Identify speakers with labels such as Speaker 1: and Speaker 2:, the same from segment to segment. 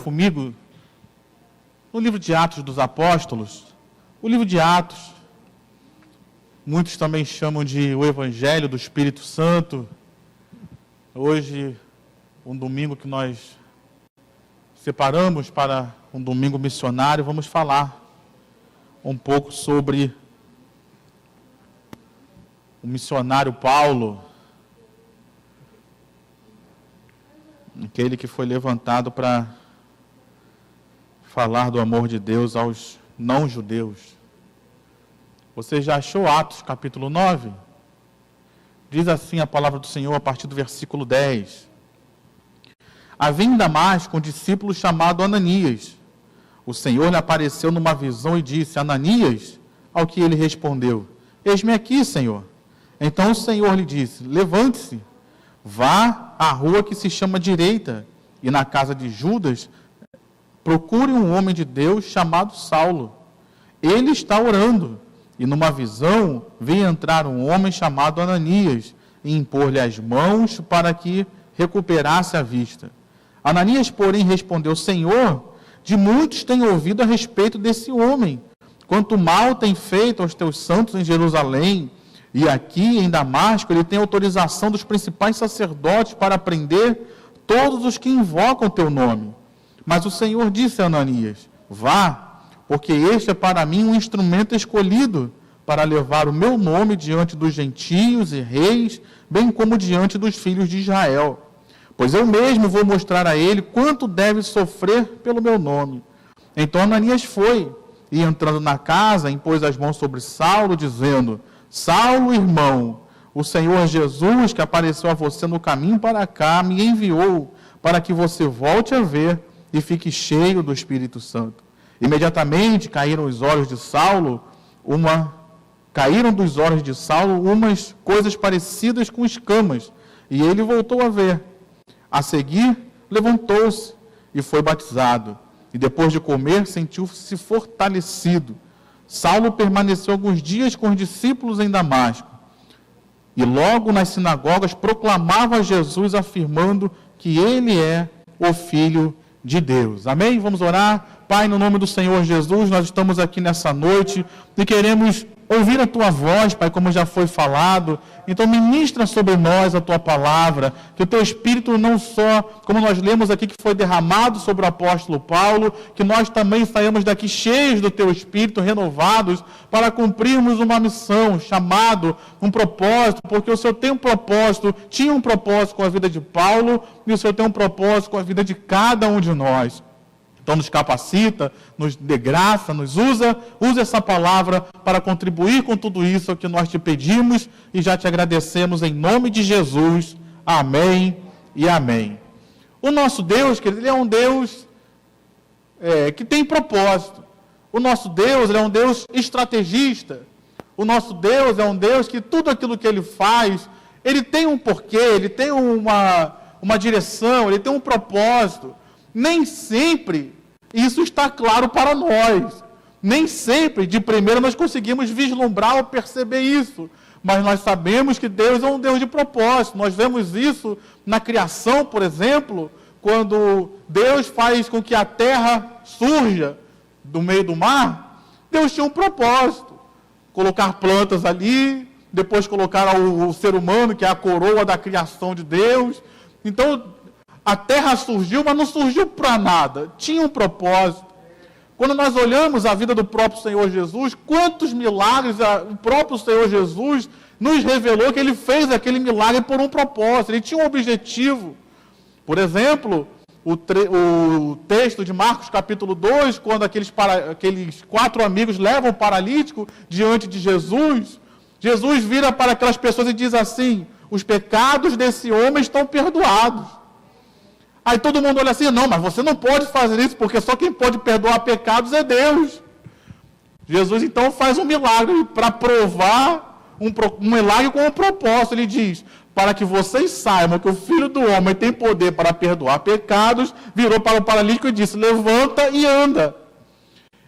Speaker 1: comigo no livro de Atos dos Apóstolos. O livro de Atos, muitos também chamam de o Evangelho do Espírito Santo. Hoje, um domingo que nós separamos para um domingo missionário, vamos falar um pouco sobre o missionário Paulo, aquele que foi levantado para falar do amor de Deus aos não-judeus. Você já achou Atos capítulo 9? Diz assim a palavra do Senhor a partir do versículo 10. Havia em Damasco um discípulo chamado Ananias. O Senhor lhe apareceu numa visão e disse: Ananias? Ao que ele respondeu: Eis-me aqui, Senhor. Então o Senhor lhe disse: Levante-se, vá à rua que se chama Direita, e na casa de Judas procure um homem de Deus chamado Saulo. Ele está orando. E numa visão vi entrar um homem chamado Ananias e impor-lhe as mãos para que recuperasse a vista. Ananias, porém, respondeu: Senhor, de muitos tenho ouvido a respeito desse homem, quanto mal tem feito aos teus santos em Jerusalém, e aqui em Damasco ele tem autorização dos principais sacerdotes para prender todos os que invocam teu nome. Mas o Senhor disse a Ananias: Vá, porque este é para mim um instrumento escolhido para levar o meu nome diante dos gentios e reis, bem como diante dos filhos de Israel. Pois eu mesmo vou mostrar a ele quanto deve sofrer pelo meu nome. Então Ananias foi, e entrando na casa, impôs as mãos sobre Saulo, dizendo: Saulo, irmão, o Senhor Jesus, que apareceu a você no caminho para cá, me enviou para que você volte a ver e fique cheio do Espírito Santo. Imediatamente caíram dos olhos de Saulo umas coisas parecidas com escamas, e ele voltou a ver. A seguir, levantou-se e foi batizado, e depois de comer, sentiu-se fortalecido. Saulo permaneceu alguns dias com os discípulos em Damasco, e logo nas sinagogas proclamava Jesus, afirmando que ele é o Filho de Deus. Amém? Vamos orar. Pai, no nome do Senhor Jesus, nós estamos aqui nessa noite e queremos ouvir a Tua voz, Pai, como já foi falado. Então ministra sobre nós a Tua palavra, que o Teu Espírito não só, como nós lemos aqui, que foi derramado sobre o apóstolo Paulo, que nós também saímos daqui cheios do Teu Espírito, renovados, para cumprirmos uma missão, chamado, um propósito, porque o Senhor tem um propósito, tinha um propósito com a vida de Paulo, e o Senhor tem um propósito com a vida de cada um de nós. Então nos capacita, nos dê graça, nos usa essa palavra para contribuir com tudo isso que nós te pedimos e já te agradecemos em nome de Jesus. Amém e amém. O nosso Deus, querido, ele é um Deus que tem propósito. O nosso Deus, ele é um Deus estrategista. O nosso Deus é um Deus que tudo aquilo que ele faz, ele tem um porquê, ele tem uma direção, ele tem um propósito. Nem sempre isso está claro para nós. Nem sempre, de primeira, nós conseguimos vislumbrar ou perceber isso. Mas nós sabemos que Deus é um Deus de propósito. Nós vemos isso na criação, por exemplo, quando Deus faz com que a terra surja do meio do mar. Deus tinha um propósito. Colocar plantas ali, depois colocar o ser humano, que é a coroa da criação de Deus. Então, a terra surgiu, mas não surgiu para nada. Tinha um propósito. Quando nós olhamos a vida do próprio Senhor Jesus, quantos milagres o próprio Senhor Jesus nos revelou que ele fez aquele milagre por um propósito. Ele tinha um objetivo. Por exemplo, o texto de Marcos capítulo 2, quando aqueles 4 amigos levam o paralítico diante de Jesus, Jesus vira para aquelas pessoas e diz assim: os pecados desse homem estão perdoados. Aí todo mundo olha assim: não, mas você não pode fazer isso, porque só quem pode perdoar pecados é Deus. Jesus então faz um milagre para provar um milagre com um propósito. Ele diz: para que vocês saibam que o Filho do Homem tem poder para perdoar pecados, virou para o paralítico e disse: levanta e anda.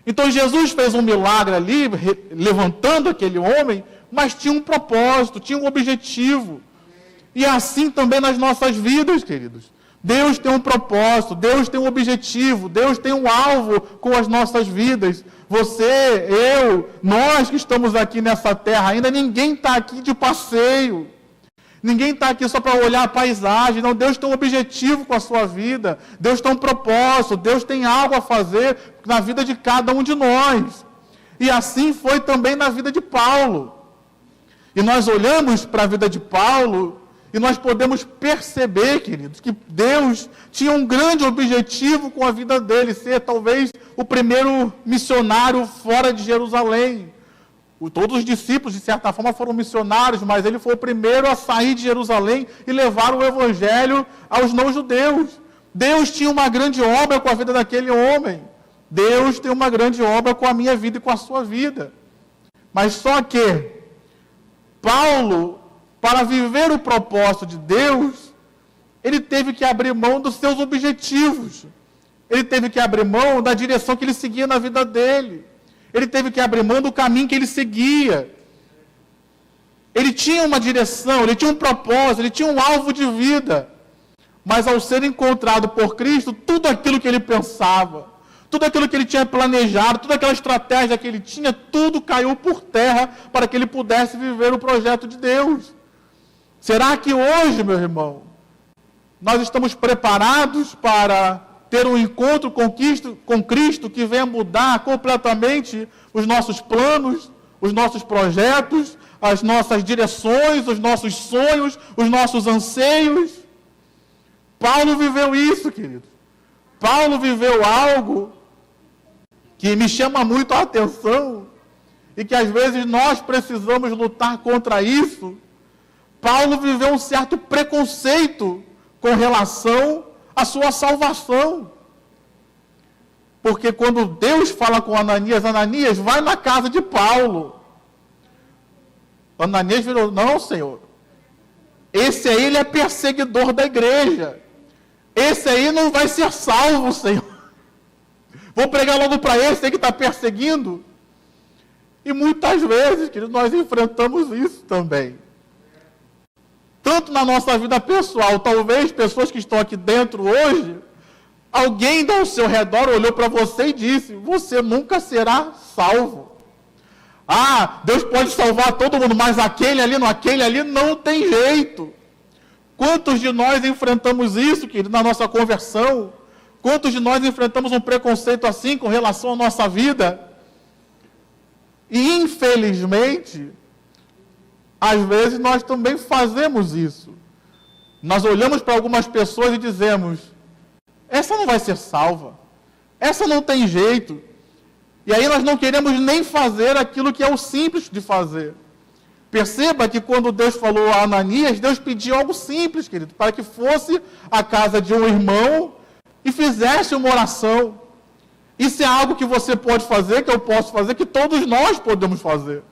Speaker 1: Então Jesus fez um milagre ali, levantando aquele homem, mas tinha um propósito, tinha um objetivo. E assim também nas nossas vidas, queridos. Deus tem um propósito, Deus tem um objetivo, Deus tem um alvo com as nossas vidas. Você, eu, nós que estamos aqui nessa terra ainda, ninguém está aqui de passeio. Ninguém está aqui só para olhar a paisagem. Não, Deus tem um objetivo com a sua vida. Deus tem um propósito. Deus tem algo a fazer na vida de cada um de nós. E assim foi também na vida de Paulo. E nós olhamos para a vida de Paulo e nós podemos perceber, queridos, que Deus tinha um grande objetivo com a vida dele, ser talvez o primeiro missionário fora de Jerusalém. Todos os discípulos, de certa forma, foram missionários, mas ele foi o primeiro a sair de Jerusalém e levar o evangelho aos não-judeus. Deus tinha uma grande obra com a vida daquele homem. Deus tem uma grande obra com a minha vida e com a sua vida. Mas só que Paulo, para viver o propósito de Deus, ele teve que abrir mão dos seus objetivos. Ele teve que abrir mão da direção que ele seguia na vida dele. Ele teve que abrir mão do caminho que ele seguia. Ele tinha uma direção, ele tinha um propósito, ele tinha um alvo de vida. Mas ao ser encontrado por Cristo, tudo aquilo que ele pensava, tudo aquilo que ele tinha planejado, toda aquela estratégia que ele tinha, tudo caiu por terra para que ele pudesse viver o projeto de Deus. Será que hoje, meu irmão, nós estamos preparados para ter um encontro com Cristo que venha mudar completamente os nossos planos, os nossos projetos, as nossas direções, os nossos sonhos, os nossos anseios? Paulo viveu isso, querido. Paulo viveu algo que me chama muito a atenção e que às vezes nós precisamos lutar contra isso. Paulo viveu um certo preconceito com relação à sua salvação. Porque quando Deus fala com Ananias, Ananias, vai na casa de Paulo. Ananias virou, não, Senhor, esse aí ele é perseguidor da igreja. Esse aí não vai ser salvo, Senhor. Vou pregar logo para esse aí que está perseguindo. E muitas vezes, queridos, nós enfrentamos isso também. Tanto na nossa vida pessoal, talvez pessoas que estão aqui dentro hoje, alguém ao seu redor olhou para você e disse, você nunca será salvo. Ah, Deus pode salvar todo mundo, mas aquele ali não tem jeito. Quantos de nós enfrentamos isso, querido, na nossa conversão? Quantos de nós enfrentamos um preconceito assim com relação à nossa vida? E infelizmente, às vezes nós também fazemos isso. Nós olhamos para algumas pessoas e dizemos, essa não vai ser salva, essa não tem jeito. E aí nós não queremos nem fazer aquilo que é o simples de fazer. Perceba que quando Deus falou a Ananias, Deus pediu algo simples, querido, para que fosse à casa de um irmão e fizesse uma oração. Isso é algo que você pode fazer, que eu posso fazer, que todos nós podemos fazer.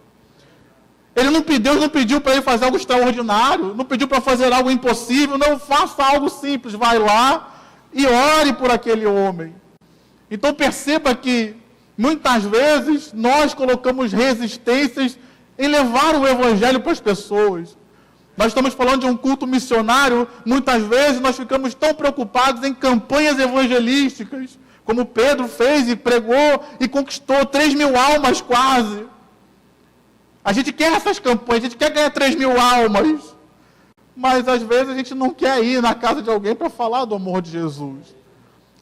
Speaker 1: Deus não pediu para ele fazer algo extraordinário, não pediu para fazer algo impossível, não, faça algo simples, vai lá e ore por aquele homem. Então perceba que muitas vezes nós colocamos resistências em levar o evangelho para as pessoas. Nós estamos falando de um culto missionário, muitas vezes nós ficamos tão preocupados em campanhas evangelísticas, como Pedro fez e pregou e conquistou 3.000 almas quase. A gente quer essas campanhas, a gente quer ganhar 3.000 almas, mas às vezes a gente não quer ir na casa de alguém para falar do amor de Jesus.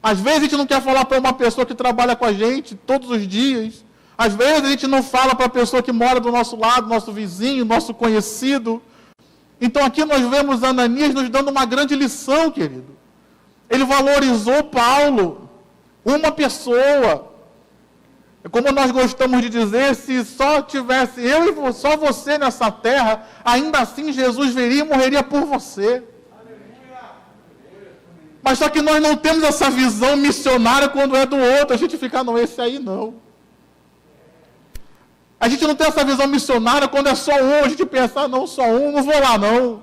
Speaker 1: Às vezes a gente não quer falar para uma pessoa que trabalha com a gente todos os dias. Às vezes a gente não fala para a pessoa que mora do nosso lado, nosso vizinho, nosso conhecido. Então aqui nós vemos Ananias nos dando uma grande lição, querido. Ele valorizou Paulo, uma pessoa. Como nós gostamos de dizer, se só tivesse eu e só você nessa terra, ainda assim Jesus viria e morreria por você. Mas só que nós não temos essa visão missionária quando é do outro. A gente fica, não, esse aí não. A gente não tem essa visão missionária quando é só um. A gente pensa, não, só um, não vou lá não.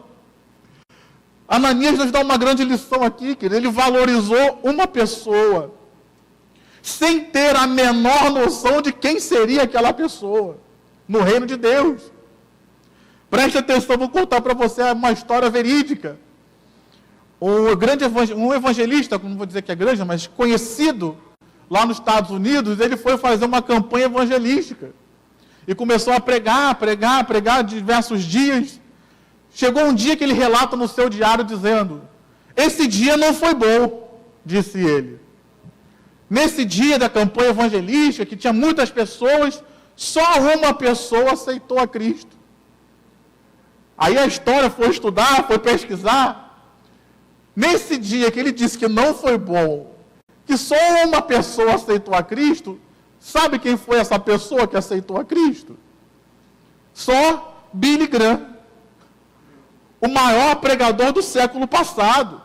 Speaker 1: Ananias nos dá uma grande lição aqui, querido. Ele valorizou uma pessoa, sem ter a menor noção de quem seria aquela pessoa, no reino de Deus. Preste atenção, vou contar para você uma história verídica. um evangelista, não vou dizer que é grande, mas conhecido lá nos Estados Unidos, ele foi fazer uma campanha evangelística. E começou a pregar diversos dias. Chegou um dia que ele relata no seu diário dizendo: esse dia não foi bom, disse ele. Nesse dia da campanha evangelística, que tinha muitas pessoas, só uma pessoa aceitou a Cristo. Aí a história foi estudar, foi pesquisar. Nesse dia que ele disse que não foi bom, que só uma pessoa aceitou a Cristo, sabe quem foi essa pessoa que aceitou a Cristo? Só Billy Graham, o maior pregador do século passado.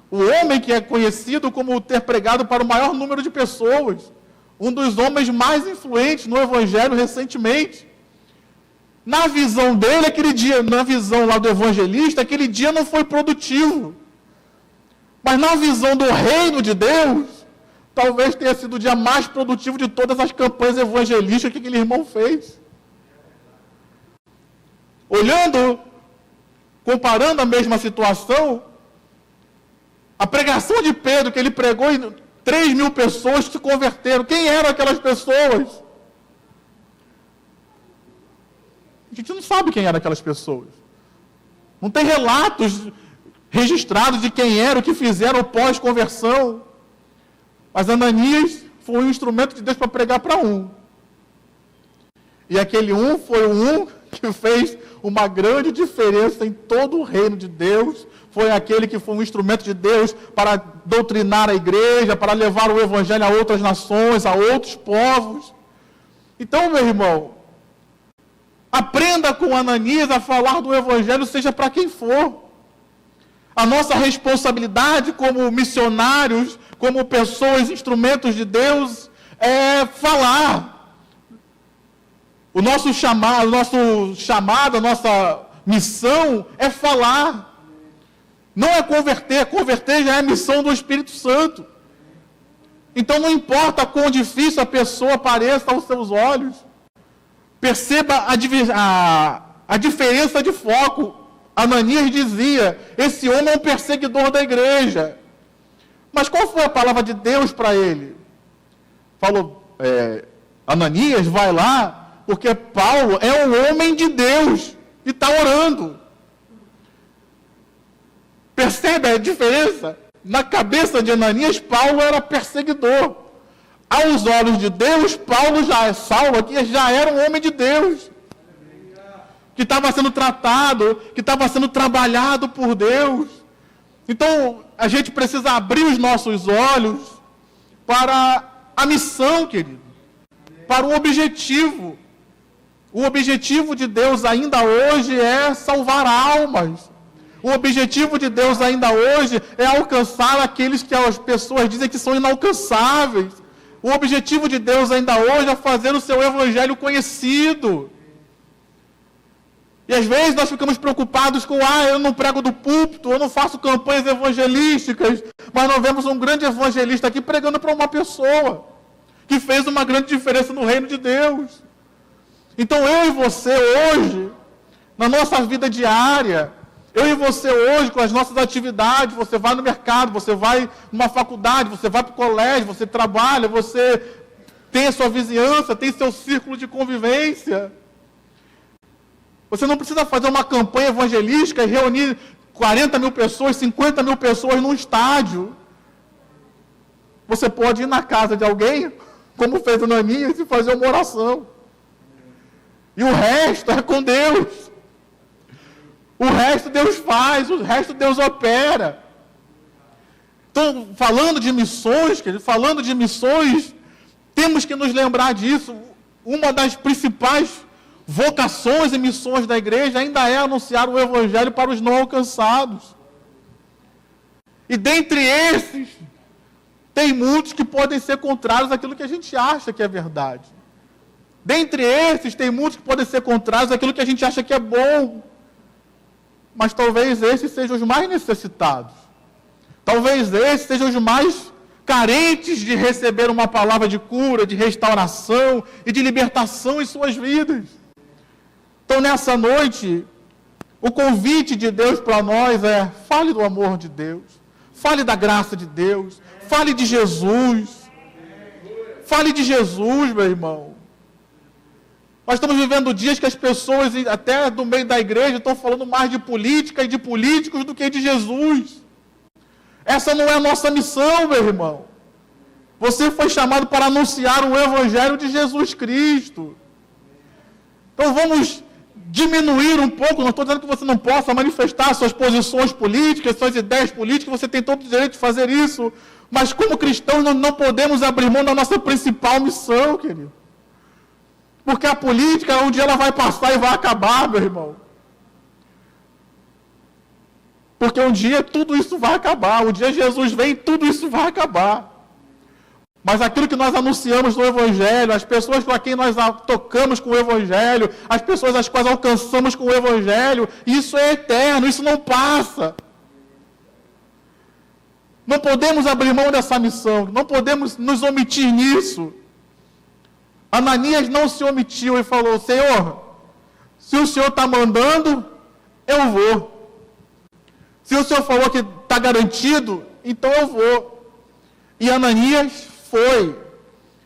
Speaker 1: O homem que é conhecido como ter pregado para o maior número de pessoas. Um dos homens mais influentes no Evangelho recentemente. Na visão dele, aquele dia, na visão lá do evangelista, aquele dia não foi produtivo. Mas na visão do reino de Deus, talvez tenha sido o dia mais produtivo de todas as campanhas evangelísticas que aquele irmão fez. Olhando, comparando a mesma situação, a pregação de Pedro, que ele pregou, e 3.000 pessoas se converteram. Quem eram aquelas pessoas? A gente não sabe quem eram aquelas pessoas. Não tem relatos registrados de quem era, o que fizeram pós-conversão. Mas Ananias foi um instrumento de Deus para pregar para um. E aquele um foi o um que fez uma grande diferença em todo o reino de Deus. Foi aquele que foi um instrumento de Deus para doutrinar a igreja, para levar o evangelho a outras nações, a outros povos. Então, meu irmão, aprenda com Ananias a falar do evangelho, seja para quem for. A nossa responsabilidade como missionários, como pessoas, instrumentos de Deus, é falar. O nosso chamado, a nossa missão é falar. Não é converter já é a missão do Espírito Santo. Então não importa quão difícil a pessoa pareça aos seus olhos, perceba a diferença de foco. Ananias dizia: esse homem é um perseguidor da igreja. Mas qual foi a palavra de Deus para ele? Falou, Ananias, vai lá, porque Paulo é um homem de Deus e está orando. Percebe a diferença? Na cabeça de Ananias, Paulo era perseguidor. Aos olhos de Deus, Saulo aqui já era um homem de Deus. Que estava sendo tratado, que estava sendo trabalhado por Deus. Então, a gente precisa abrir os nossos olhos para a missão, querido. Para o objetivo. O objetivo de Deus ainda hoje é salvar almas. O objetivo de Deus ainda hoje é alcançar aqueles que as pessoas dizem que são inalcançáveis. O objetivo de Deus ainda hoje é fazer o seu evangelho conhecido. E às vezes nós ficamos preocupados com, eu não prego do púlpito, eu não faço campanhas evangelísticas, mas nós vemos um grande evangelista aqui pregando para uma pessoa, que fez uma grande diferença no reino de Deus. Então eu e você hoje, na nossa vida diária, eu e você hoje, com as nossas atividades, você vai no mercado, você vai numa faculdade, você vai para o colégio, você trabalha, você tem a sua vizinhança, tem seu círculo de convivência. Você não precisa fazer uma campanha evangelística e reunir 40.000 pessoas, 50.000 pessoas num estádio. Você pode ir na casa de alguém, como fez Ananias, e fazer uma oração. E o resto é com Deus. O resto Deus faz, o resto Deus opera. Então, falando de missões, temos que nos lembrar disso. Uma das principais vocações e missões da igreja ainda é anunciar o evangelho para os não alcançados. E dentre esses, tem muitos que podem ser contrários àquilo que a gente acha que é verdade. Dentre esses, tem muitos que podem ser contrários àquilo que a gente acha que é bom. Mas talvez esses sejam os mais necessitados. Talvez esses sejam os mais carentes de receber uma palavra de cura, de restauração e de libertação em suas vidas. Então, nessa noite, O convite de Deus para nós é: fale do amor de Deus, fale da graça de Deus, fale de Jesus. Fale de Jesus, meu irmão. Nós estamos vivendo dias que as pessoas, até do meio da igreja, estão falando mais de política e de políticos do que de Jesus. Essa não é a nossa missão, meu irmão. Você foi chamado para anunciar o Evangelho de Jesus Cristo. Então vamos diminuir um pouco. Não estou dizendo que você não possa manifestar suas posições políticas, suas ideias políticas, você tem todo o direito de fazer isso. Mas como cristãos nós não podemos abrir mão da nossa principal missão, querido. Porque a política, um dia ela vai passar e vai acabar, meu irmão. Porque um dia tudo isso vai acabar. Um dia Jesus vem e tudo isso vai acabar. Mas aquilo que nós anunciamos no Evangelho, as pessoas para quem nós tocamos com o Evangelho, as pessoas às quais alcançamos com o Evangelho, isso é eterno, isso não passa. Não podemos abrir mão dessa missão, não podemos nos omitir nisso. Ananias não se omitiu e falou: Senhor, se o Senhor está mandando, eu vou. Se o Senhor falou que está garantido, então eu vou. E Ananias foi.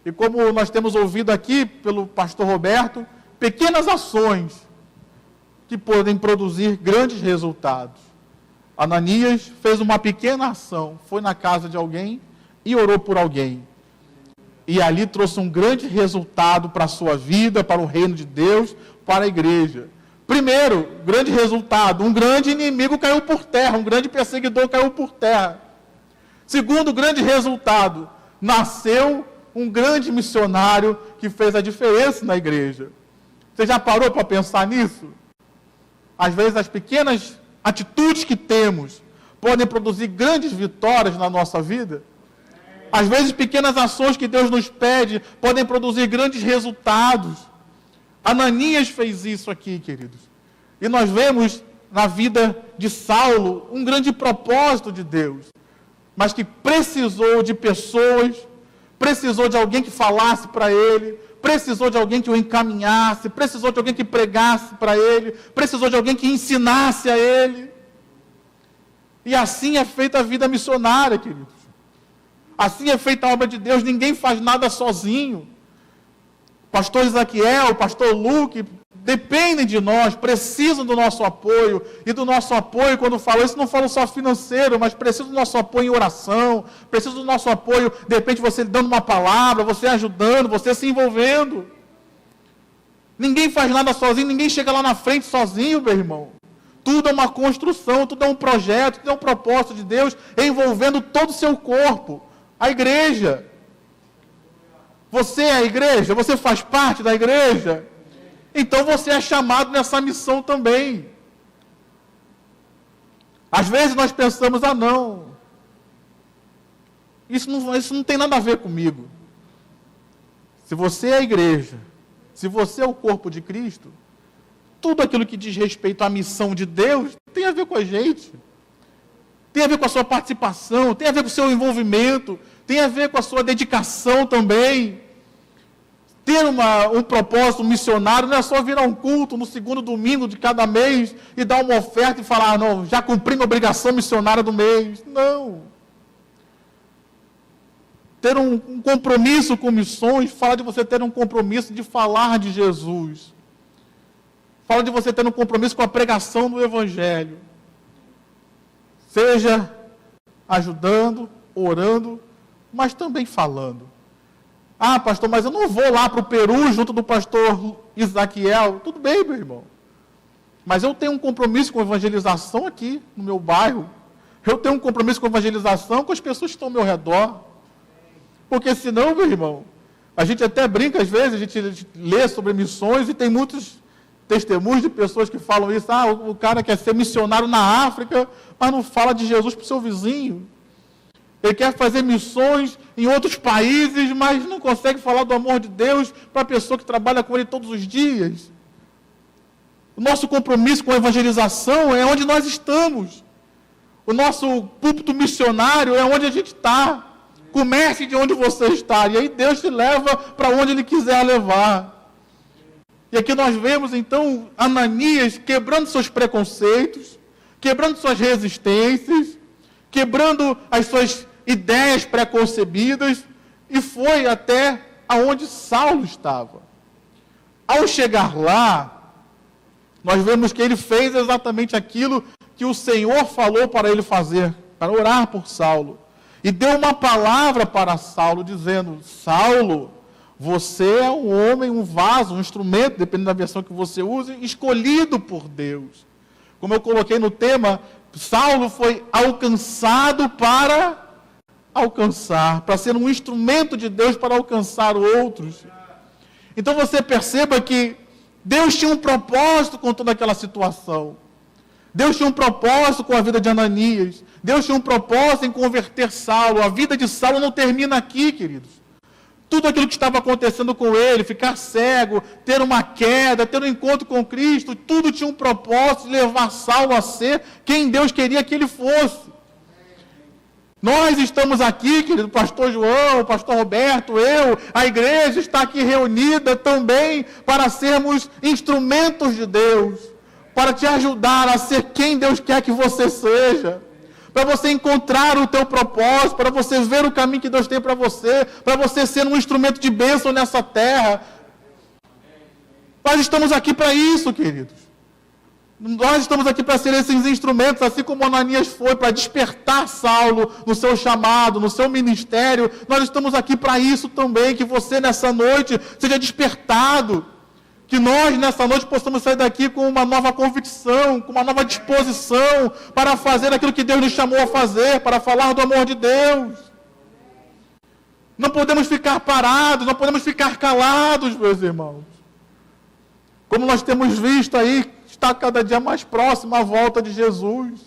Speaker 1: E como nós temos ouvido aqui pelo pastor Roberto, pequenas ações que podem produzir grandes resultados. Ananias fez uma pequena ação, foi na casa de alguém e orou por alguém. E ali trouxe um grande resultado para a sua vida, para o reino de Deus, para a igreja. Primeiro, grande resultado, um grande inimigo caiu por terra, um grande perseguidor caiu por terra. Segundo grande resultado, nasceu um grande missionário que fez a diferença na igreja. Você já parou para pensar nisso? Às vezes as pequenas atitudes que temos podem produzir grandes vitórias na nossa vida. Às vezes pequenas ações que Deus nos pede podem produzir grandes resultados. Ananias fez isso aqui, queridos. E nós vemos na vida de Saulo um grande propósito de Deus, mas que precisou de pessoas, precisou de alguém que falasse para ele, precisou de alguém que o encaminhasse, precisou de alguém que pregasse para ele, precisou de alguém que ensinasse a ele. E assim é feita a vida missionária, queridos. Assim é feita a obra de Deus, ninguém faz nada sozinho. Pastor Isaquiel, pastor Luke, dependem de nós, precisam do nosso apoio. E do nosso apoio, quando falo isso, não falo só financeiro, mas preciso do nosso apoio em oração, preciso do nosso apoio, de repente você dando uma palavra, você ajudando, você se envolvendo. Ninguém faz nada sozinho, ninguém chega lá na frente sozinho, meu irmão. Tudo é uma construção, tudo é um projeto, tudo é um propósito de Deus, envolvendo todo o seu corpo, a igreja. Você é a igreja? Você faz parte da igreja? Então você é chamado nessa missão também. Às vezes nós pensamos: ah não, isso não tem nada a ver comigo. Se você é a igreja, se você é o corpo de Cristo, tudo aquilo que diz respeito à missão de Deus tem a ver com a gente. Tem a ver com a sua participação, tem a ver com o seu envolvimento, tem a ver com a sua dedicação também. Ter um propósito missionário não é só vir a um culto no segundo domingo de cada mês e dar uma oferta e falar: não, já cumpri minha obrigação missionária do mês. Não. Ter um compromisso com missões fala de você ter um compromisso de falar de Jesus. Fala de você ter um compromisso com a pregação do Evangelho. Seja ajudando, orando, mas também falando. Ah, pastor, mas eu não vou lá para o Peru junto do pastor Isaquiel. Tudo bem, meu irmão. Mas eu tenho um compromisso com evangelização aqui no meu bairro. Eu tenho um compromisso com evangelização com as pessoas que estão ao meu redor. Porque senão, meu irmão, a gente até brinca às vezes, a gente lê sobre missões e tem muitos testemunhos de pessoas que falam isso. Ah, o cara quer ser missionário na África, mas não fala de Jesus para o seu vizinho. Ele quer fazer missões em outros países, mas não consegue falar do amor de Deus para a pessoa que trabalha com ele todos os dias. O nosso compromisso com a evangelização é onde nós estamos. O nosso púlpito missionário é onde a gente está. Comece de onde você está, e aí Deus te leva para onde Ele quiser levar. E aqui nós vemos, então, Ananias quebrando seus preconceitos, quebrando suas resistências, quebrando as suas ideias preconcebidas, e foi até aonde Saulo estava. Ao chegar lá, nós vemos que ele fez exatamente aquilo que o Senhor falou para ele fazer, para orar por Saulo. E deu uma palavra para Saulo, dizendo: Saulo, você é um homem, um vaso, um instrumento, dependendo da versão que você use, escolhido por Deus. Como eu coloquei no tema, Saulo foi alcançado para alcançar, para ser um instrumento de Deus para alcançar outros. Então você perceba que Deus tinha um propósito com toda aquela situação. Deus tinha um propósito com a vida de Ananias. Deus tinha um propósito em converter Saulo. A vida de Saulo não termina aqui, queridos. Tudo aquilo que estava acontecendo com ele, ficar cego, ter uma queda, ter um encontro com Cristo, tudo tinha um propósito de levar Saulo a ser quem Deus queria que ele fosse. Nós estamos aqui, querido pastor João, pastor Roberto, eu, a igreja está aqui reunida também para sermos instrumentos de Deus, para te ajudar a ser quem Deus quer que você seja, para você encontrar o teu propósito, para você ver o caminho que Deus tem para você ser um instrumento de bênção nessa terra. Nós estamos aqui para isso, queridos. Nós estamos aqui para ser esses instrumentos, assim como Ananias foi, para despertar Saulo no seu chamado, no seu ministério. Nós estamos aqui para isso também, que você nessa noite seja despertado. Que nós nessa noite possamos sair daqui com uma nova convicção, com uma nova disposição para fazer aquilo que Deus nos chamou a fazer, para falar do amor de Deus. Não podemos ficar parados, não podemos ficar calados, meus irmãos. Como nós temos visto aí, está cada dia mais próximo a volta de Jesus.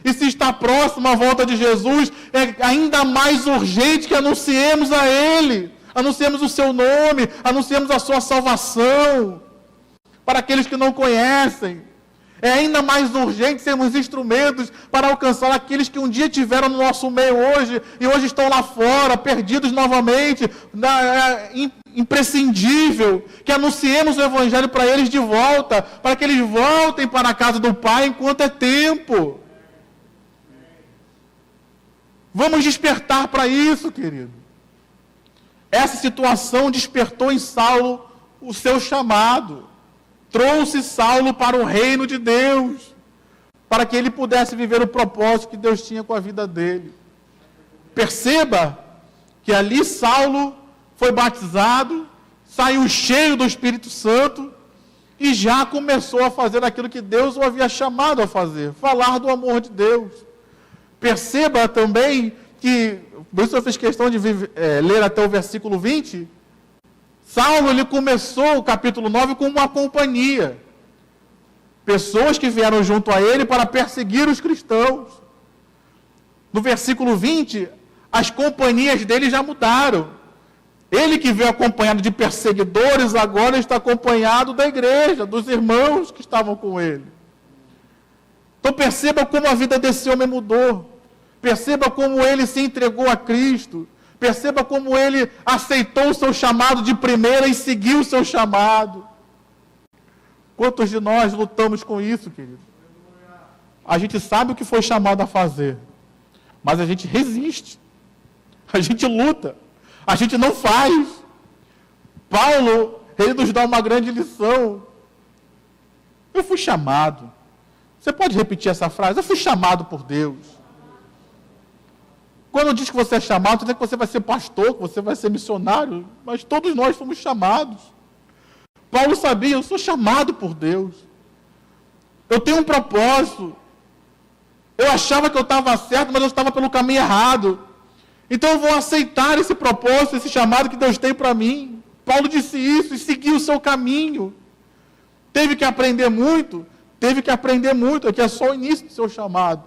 Speaker 1: E se está próximo a volta de Jesus, é ainda mais urgente que anunciemos a Ele, anunciemos o Seu nome, anunciemos a Sua salvação, para aqueles que não conhecem. É ainda mais urgente sermos instrumentos para alcançar aqueles que um dia tiveram no nosso meio hoje, e hoje estão lá fora, perdidos novamente. É imprescindível que anunciemos o Evangelho para eles de volta, para que eles voltem para a casa do Pai enquanto é tempo. Vamos despertar para isso, querido. Essa situação despertou em Saulo o seu chamado. Trouxe Saulo para o reino de Deus, para que ele pudesse viver o propósito que Deus tinha com a vida dele. Perceba que ali Saulo foi batizado, saiu cheio do Espírito Santo e já começou a fazer aquilo que Deus o havia chamado a fazer, falar do amor de Deus. Perceba também que, por isso eu fiz questão de ler até o versículo 20, Saulo, ele começou o capítulo 9 com uma companhia. Pessoas que vieram junto a ele para perseguir os cristãos. No versículo 20, as companhias dele já mudaram. Ele que veio acompanhado de perseguidores, agora está acompanhado da igreja, dos irmãos que estavam com ele. Então perceba como a vida desse homem mudou. Perceba como ele se entregou a Cristo. Perceba como ele aceitou o seu chamado de primeira e seguiu o seu chamado. Quantos de nós lutamos com isso, querido? A gente sabe o que foi chamado a fazer, mas a gente resiste. A gente luta. A gente não faz. Paulo, ele nos dá uma grande lição. Eu fui chamado. Você pode repetir essa frase? Eu fui chamado por Deus. Quando diz que você é chamado, não é que você vai ser pastor, que você vai ser missionário, mas todos nós fomos chamados. Paulo sabia, eu sou chamado por Deus. Eu tenho um propósito. Eu achava que eu estava certo, mas eu estava pelo caminho errado. Então eu vou aceitar esse propósito, esse chamado que Deus tem para mim. Paulo disse isso e seguiu o seu caminho. Teve que aprender muito, aqui é só o início do seu chamado.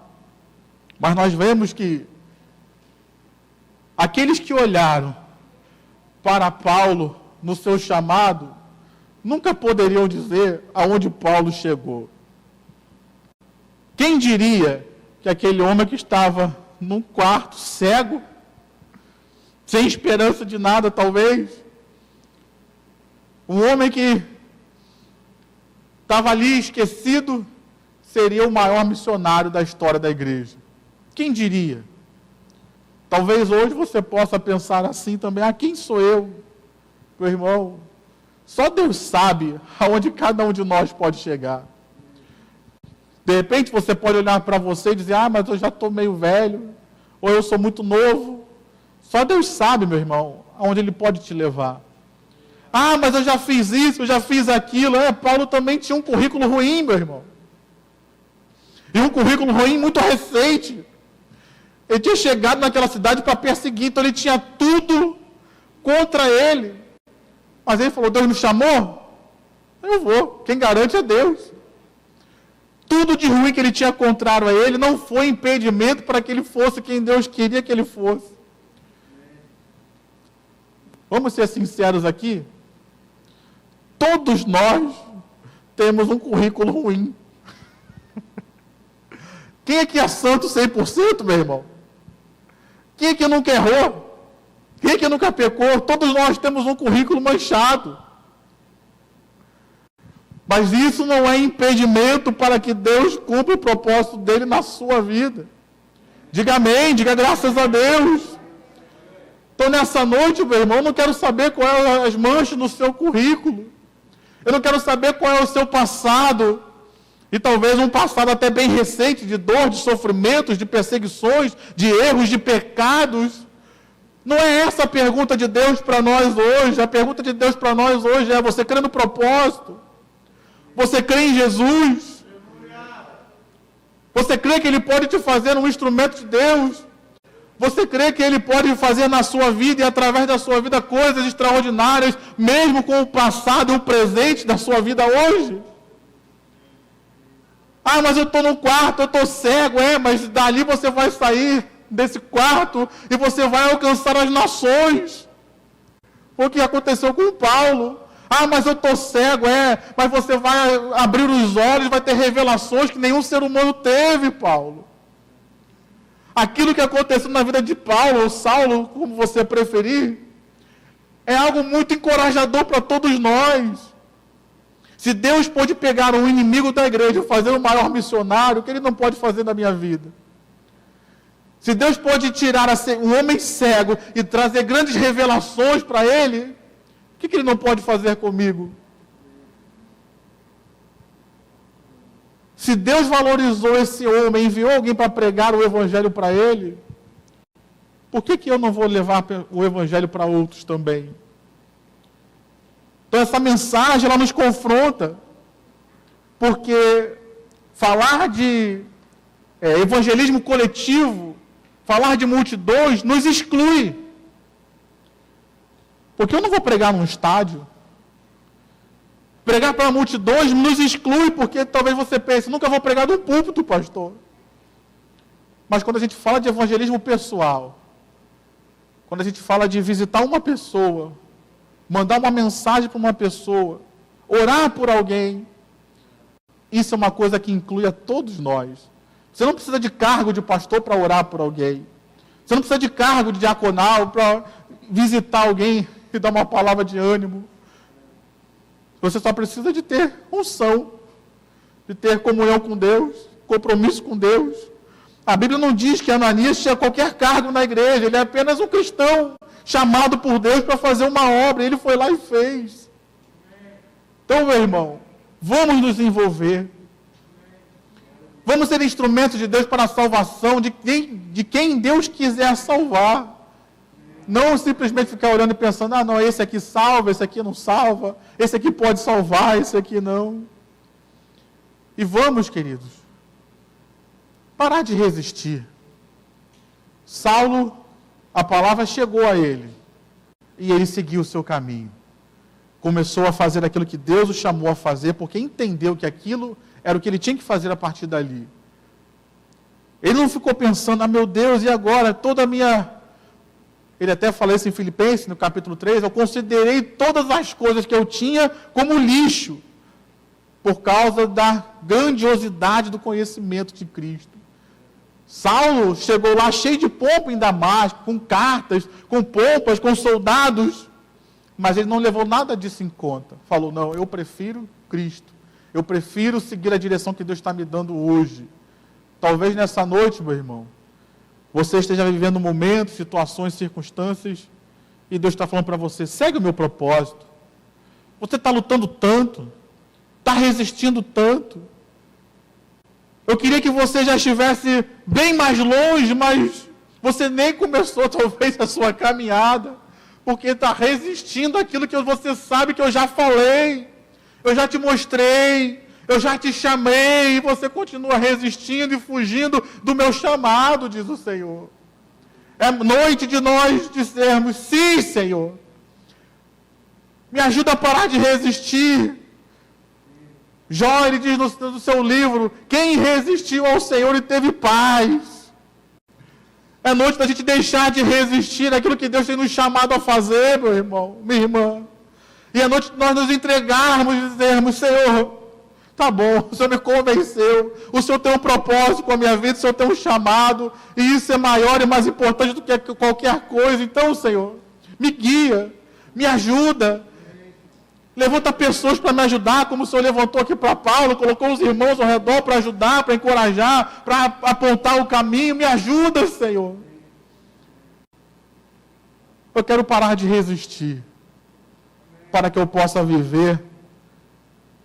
Speaker 1: Mas nós vemos que aqueles que olharam para Paulo no seu chamado, nunca poderiam dizer aonde Paulo chegou. Quem diria que aquele homem que estava num quarto, cego, sem esperança de nada talvez, um homem que estava ali esquecido, seria o maior missionário da história da igreja. Quem diria? Talvez hoje você possa pensar assim também, quem sou eu? Meu irmão, só Deus sabe aonde cada um de nós pode chegar. De repente você pode olhar para você e dizer, mas eu já estou meio velho, ou eu sou muito novo. Só Deus sabe, meu irmão, aonde Ele pode te levar. Mas eu já fiz isso, eu já fiz aquilo. Paulo também tinha um currículo ruim, meu irmão. E um currículo ruim muito recente. Ele tinha chegado naquela cidade para perseguir, então ele tinha tudo contra ele. Mas ele falou, Deus me chamou? Eu vou, quem garante é Deus. Tudo de ruim que ele tinha contrário a ele não foi impedimento para que ele fosse quem Deus queria que ele fosse. Vamos ser sinceros aqui? Todos nós temos um currículo ruim. Quem é que é santo 100%, meu irmão? Quem é que nunca errou? Quem é que nunca pecou? Todos nós temos um currículo manchado. Mas isso não é impedimento para que Deus cumpra o propósito dele na sua vida. Diga amém, diga graças a Deus. Então nessa noite, meu irmão, eu não quero saber quais são as manchas no seu currículo. Eu não quero saber qual é o seu passado. E talvez um passado até bem recente, de dor, de sofrimentos, de perseguições, de erros, de pecados. Não é essa a pergunta de Deus para nós hoje. A pergunta de Deus para nós hoje é, você crê no propósito? Você crê em Jesus? Você crê que Ele pode te fazer um instrumento de Deus? Você crê que Ele pode fazer na sua vida e através da sua vida coisas extraordinárias, mesmo com o passado e o presente da sua vida hoje? Mas eu estou no quarto, eu estou cego. Mas dali você vai sair desse quarto e você vai alcançar as nações. Foi o que aconteceu com Paulo. Mas eu estou cego, mas você vai abrir os olhos, vai ter revelações que nenhum ser humano teve, Paulo. Aquilo que aconteceu na vida de Paulo, ou Saulo, como você preferir, é algo muito encorajador para todos nós. Se Deus pode pegar um inimigo da igreja e fazer o maior missionário, o que Ele não pode fazer na minha vida? Se Deus pode tirar um homem cego e trazer grandes revelações para ele, o que Ele não pode fazer comigo? Se Deus valorizou esse homem, enviou alguém para pregar o Evangelho para ele, por que eu não vou levar o Evangelho para outros também? Então essa mensagem, ela nos confronta, porque falar de evangelismo coletivo, falar de multidões, nos exclui. Porque eu não vou pregar num estádio. Pregar para multidões nos exclui, porque talvez você pense, nunca vou pregar num púlpito, pastor. Mas quando a gente fala de evangelismo pessoal, quando a gente fala de visitar uma pessoa, mandar uma mensagem para uma pessoa, orar por alguém, isso é uma coisa que inclui a todos nós. Você não precisa de cargo de pastor para orar por alguém. Você não precisa de cargo de diaconal para visitar alguém e dar uma palavra de ânimo. Você só precisa de ter unção, de ter comunhão com Deus, compromisso com Deus. A Bíblia não diz que Ananias tinha qualquer cargo na igreja, ele é apenas um cristão chamado por Deus para fazer uma obra, ele foi lá e fez. Então, meu irmão, vamos nos envolver. Vamos ser instrumentos de Deus para a salvação de quem Deus quiser salvar. Não simplesmente ficar olhando e pensando, não, esse aqui salva, esse aqui não salva, esse aqui pode salvar, esse aqui não. E vamos, queridos, parar de resistir. Saulo, a palavra chegou a ele, e ele seguiu o seu caminho. Começou a fazer aquilo que Deus o chamou a fazer, porque entendeu que aquilo era o que ele tinha que fazer a partir dali. Ele não ficou pensando, meu Deus, e agora? Toda a minha... Ele até fala isso em Filipenses, no capítulo 3, eu considerei todas as coisas que eu tinha como lixo, por causa da grandiosidade do conhecimento de Cristo. Saulo chegou lá cheio de pompa em Damasco, com cartas, com pompas, com soldados, mas ele não levou nada disso em conta. Falou, não, eu prefiro Cristo. Eu prefiro seguir a direção que Deus está me dando hoje. Talvez nessa noite, meu irmão, você esteja vivendo momentos, situações, circunstâncias, e Deus está falando para você, segue o meu propósito. Você está lutando tanto, está resistindo tanto. Eu queria que você já estivesse bem mais longe, mas você nem começou talvez a sua caminhada, porque está resistindo àquilo que você sabe que eu já falei, eu já te mostrei, eu já te chamei, e você continua resistindo e fugindo do meu chamado, diz o Senhor. É noite de nós dizermos, sim, Senhor, me ajuda a parar de resistir. Jó, ele diz no seu livro, quem resistiu ao Senhor e teve paz. É noite da gente deixar de resistir naquilo que Deus tem nos chamado a fazer, meu irmão, minha irmã. E é noite de nós nos entregarmos e dizermos, Senhor, tá bom, o Senhor me convenceu, o Senhor tem um propósito com a minha vida, o Senhor tem um chamado, e isso é maior e mais importante do que qualquer coisa. Então, Senhor, me guia, me ajuda, levanta pessoas para me ajudar, como o Senhor levantou aqui para Paulo, colocou os irmãos ao redor para ajudar, para encorajar, para apontar o caminho. Me ajuda, Senhor. Eu quero parar de resistir, para que eu possa viver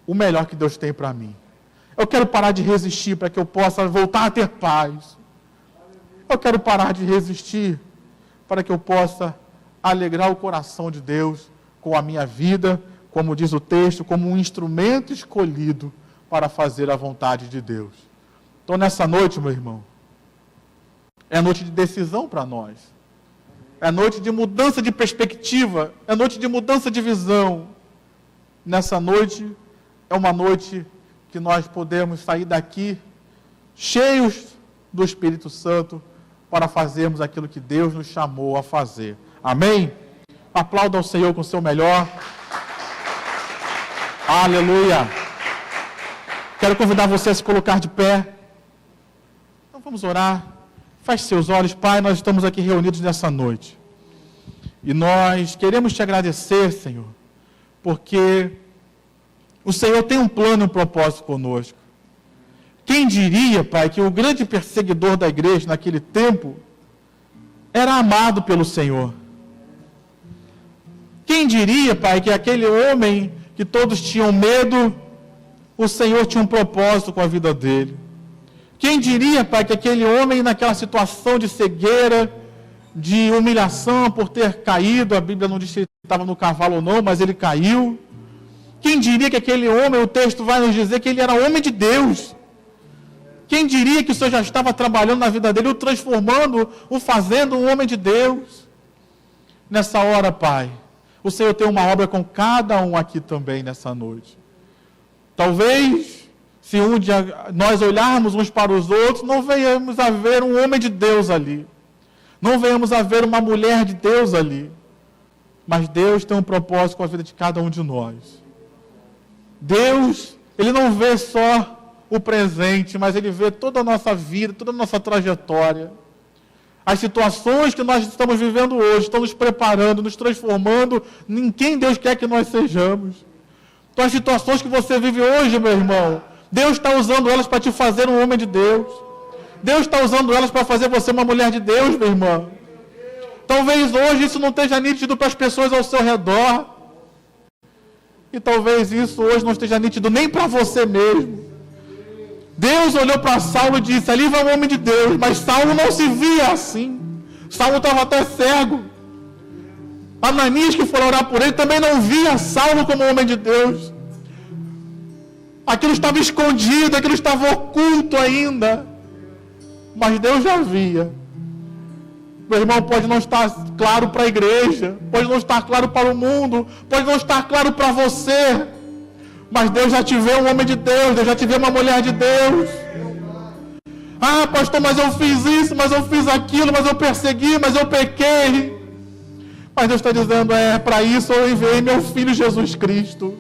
Speaker 1: o melhor que Deus tem para mim. Eu quero parar de resistir, para que eu possa voltar a ter paz. Eu quero parar de resistir, para que eu possa alegrar o coração de Deus com a minha vida, como diz o texto, como um instrumento escolhido para fazer a vontade de Deus. Então, nessa noite, meu irmão, é noite de decisão para nós. É noite de mudança de perspectiva. É noite de mudança de visão. Nessa noite, é uma noite que nós podemos sair daqui cheios do Espírito Santo para fazermos aquilo que Deus nos chamou a fazer. Amém? Aplauda ao Senhor com o seu melhor. Aleluia! Quero convidar você a se colocar de pé. Então vamos orar. Feche seus olhos. Pai, nós estamos aqui reunidos nessa noite. E nós queremos te agradecer, Senhor, porque o Senhor tem um plano e um propósito conosco. Quem diria, Pai, que o grande perseguidor da igreja naquele tempo era amado pelo Senhor? Quem diria, Pai, que aquele homem que todos tinham medo, o Senhor tinha um propósito com a vida dele? Quem diria, Pai, que aquele homem naquela situação de cegueira, de humilhação por ter caído, a Bíblia não diz se ele estava no cavalo ou não, mas ele caiu. Quem diria que aquele homem, o texto vai nos dizer que ele era homem de Deus? Quem diria que o Senhor já estava trabalhando na vida dele, o transformando, o fazendo um homem de Deus? Nessa hora, Pai, o Senhor tem uma obra com cada um aqui também nessa noite. Talvez, se um dia nós olharmos uns para os outros, não venhamos a ver um homem de Deus ali. Não venhamos a ver uma mulher de Deus ali. Mas Deus tem um propósito com a vida de cada um de nós. Deus, Ele não vê só o presente, mas Ele vê toda a nossa vida, toda a nossa trajetória. As situações que nós estamos vivendo hoje estão nos preparando, nos transformando em quem Deus quer que nós sejamos. Então, as situações que você vive hoje, meu irmão, Deus está usando elas para te fazer um homem de Deus. Deus está usando elas para fazer você uma mulher de Deus, meu irmão. Talvez hoje isso não esteja nítido para as pessoas ao seu redor. E talvez isso hoje não esteja nítido nem para você mesmo. Deus olhou para Saulo e disse, ali vai um homem de Deus, mas Saulo não se via assim. Saulo estava até cego. Ananias, que foi orar por ele, também não via Saulo como homem de Deus. Aquilo estava escondido, aquilo estava oculto ainda. Mas Deus já via. Meu irmão, pode não estar claro para a igreja, pode não estar claro para o mundo, pode não estar claro para você, mas Deus já te vê um homem de Deus, Deus já te vê uma mulher de Deus. Ah, pastor, mas eu fiz isso, mas eu fiz aquilo, mas eu persegui, mas eu pequei. Mas Deus está dizendo, para isso eu enviei meu Filho Jesus Cristo,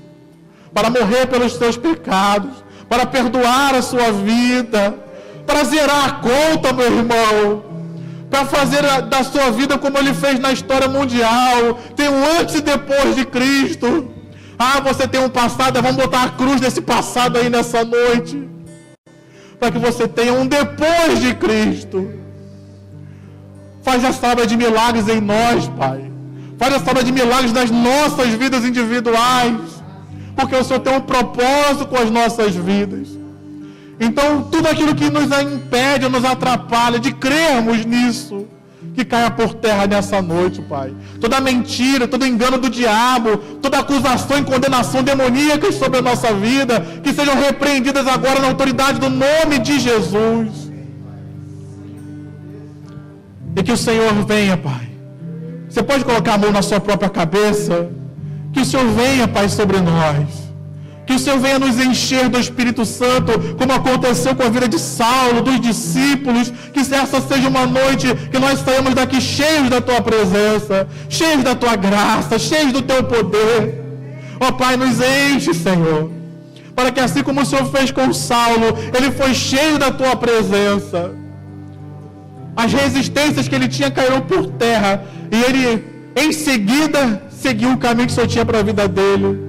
Speaker 1: para morrer pelos seus pecados, para perdoar a sua vida, para zerar a conta, meu irmão, para fazer da sua vida como Ele fez na história mundial. Tem um antes e depois de Cristo. Ah, você tem um passado, vamos botar a cruz desse passado aí nessa noite. Para que você tenha um depois de Cristo. Faz essa obra de milagres em nós, Pai. Faz essa obra de milagres nas nossas vidas individuais. Porque o Senhor tem um propósito com as nossas vidas. Então, tudo aquilo que nos impede, nos atrapalha de crermos nisso, que caia por terra nessa noite, Pai. Toda mentira, todo engano do diabo, toda acusação e condenação demoníacas sobre a nossa vida, que sejam repreendidas agora na autoridade do nome de Jesus. E que o Senhor venha, Pai. Você pode colocar a mão na sua própria cabeça? Que o Senhor venha, Pai, sobre nós. Que o Senhor venha nos encher do Espírito Santo, como aconteceu com a vida de Saulo, dos discípulos. Que essa seja uma noite que nós saímos daqui cheios da Tua presença, cheios da Tua graça, cheios do Teu poder. Ó Pai, nos enche, Senhor. Para que assim como o Senhor fez com Saulo, ele foi cheio da Tua presença. As resistências que ele tinha caíram por terra. E ele, em seguida, seguiu o caminho que o Senhor tinha para a vida dele.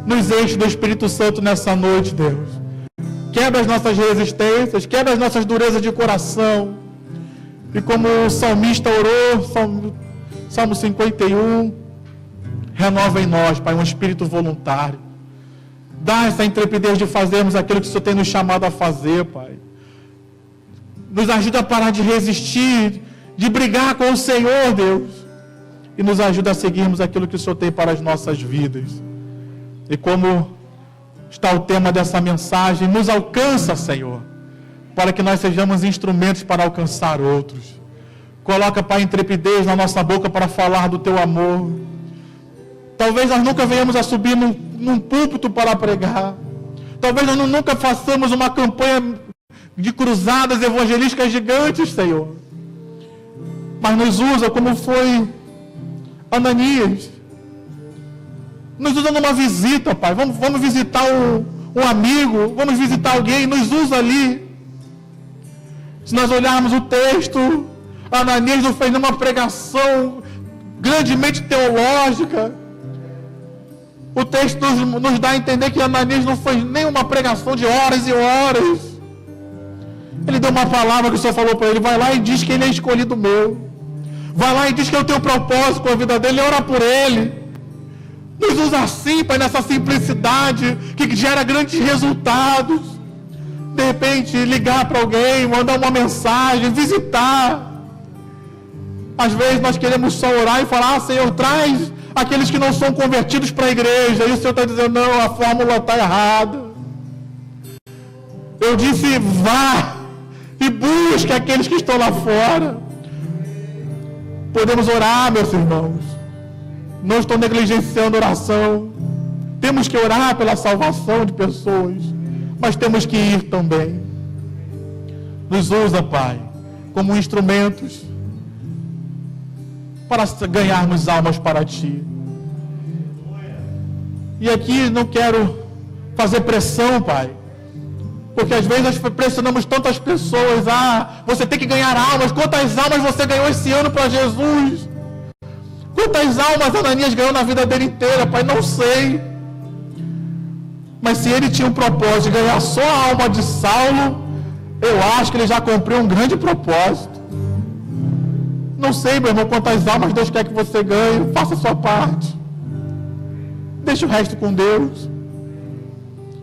Speaker 1: Nos enche do Espírito Santo nessa noite, Deus. Quebra as nossas resistências, quebra as nossas durezas de coração. E como o salmista orou, Salmo 51, renova em nós, Pai, um espírito voluntário. Dá essa intrepidez de fazermos aquilo que o Senhor tem nos chamado a fazer, Pai. Nos ajuda a parar de resistir, de brigar com o Senhor, Deus. E nos ajuda a seguirmos aquilo que o Senhor tem para as nossas vidas. E como está o tema dessa mensagem, nos alcança, Senhor, para que nós sejamos instrumentos para alcançar outros. Coloca, Pai, intrepidez na nossa boca para falar do Teu amor. Talvez nós nunca venhamos a subir num púlpito para pregar. Talvez nós nunca façamos uma campanha de cruzadas evangelísticas gigantes, Senhor. Mas nos usa como foi Ananias. Nos usa numa visita, Pai. Vamos visitar um amigo, vamos visitar alguém, nos usa ali. Se nós olharmos o texto, Ananias não fez nenhuma pregação grandemente teológica. O texto nos dá a entender que Ananias não fez nenhuma pregação de horas e horas. Ele deu uma palavra que o Senhor falou para ele: vai lá e diz que ele é escolhido meu. Vai lá e diz que eu tenho um propósito com a vida dele, ora por ele. Nos usa assim, Pai, nessa simplicidade que gera grandes resultados. De repente, ligar para alguém, mandar uma mensagem, visitar. Às vezes nós queremos só orar e falar: Senhor, traz aqueles que não são convertidos para a igreja. E o Senhor está dizendo: não, a fórmula está errada. Eu disse: vá e busque aqueles que estão lá fora. Podemos orar, meus irmãos. Não estou negligenciando oração. Temos que orar pela salvação de pessoas, mas temos que ir também. Nos usa, Pai, como instrumentos para ganharmos almas para Ti. E aqui não quero fazer pressão, Pai, porque às vezes nós pressionamos tantas pessoas. Você tem que ganhar almas. Quantas almas você ganhou esse ano para Jesus? Quantas almas Ananias ganhou na vida dele inteira, Pai? Não sei. Mas se ele tinha um propósito de ganhar só a alma de Saulo, eu acho que ele já cumpriu um grande propósito. Não sei, meu irmão, quantas almas Deus quer que você ganhe. Faça a sua parte. Deixa o resto com Deus.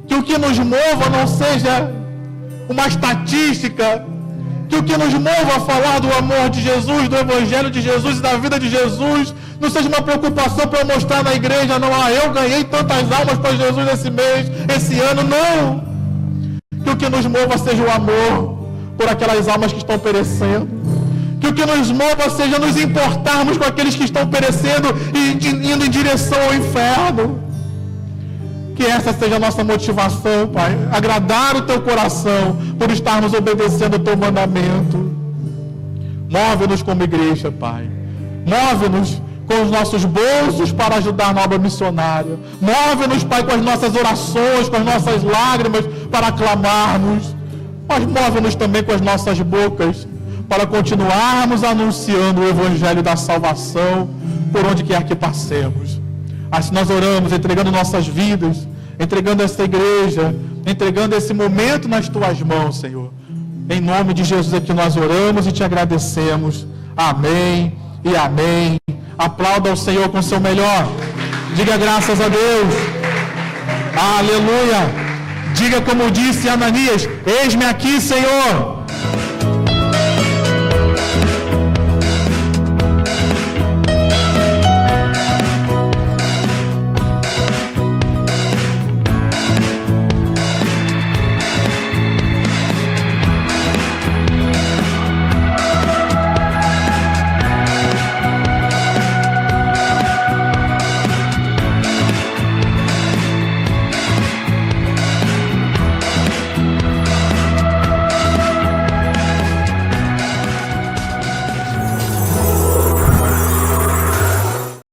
Speaker 1: Que o que nos mova não seja uma estatística. Que o que nos mova a falar do amor de Jesus, do Evangelho de Jesus e da vida de Jesus, não seja uma preocupação para eu mostrar na igreja, não, eu ganhei tantas almas para Jesus esse mês, esse ano, não. Que o que nos mova seja o amor por aquelas almas que estão perecendo. Que o que nos mova seja nos importarmos com aqueles que estão perecendo e indo em direção ao inferno. Que essa seja a nossa motivação, Pai. Agradar o Teu coração por estarmos obedecendo o Teu mandamento. Move-nos como igreja, Pai. Move-nos com os nossos bolsos para ajudar na obra missionária. Move-nos, Pai, com as nossas orações, com as nossas lágrimas para clamarmos. Mas move-nos também com as nossas bocas para continuarmos anunciando o Evangelho da salvação por onde quer que passemos. Assim nós oramos, entregando nossas vidas, entregando esta igreja, entregando esse momento nas tuas mãos, Senhor. Em nome de Jesus é que nós oramos e te agradecemos. Amém e amém. Aplauda ao Senhor com o seu melhor. Diga graças a Deus. Aleluia. Diga como disse Ananias: eis-me aqui, Senhor.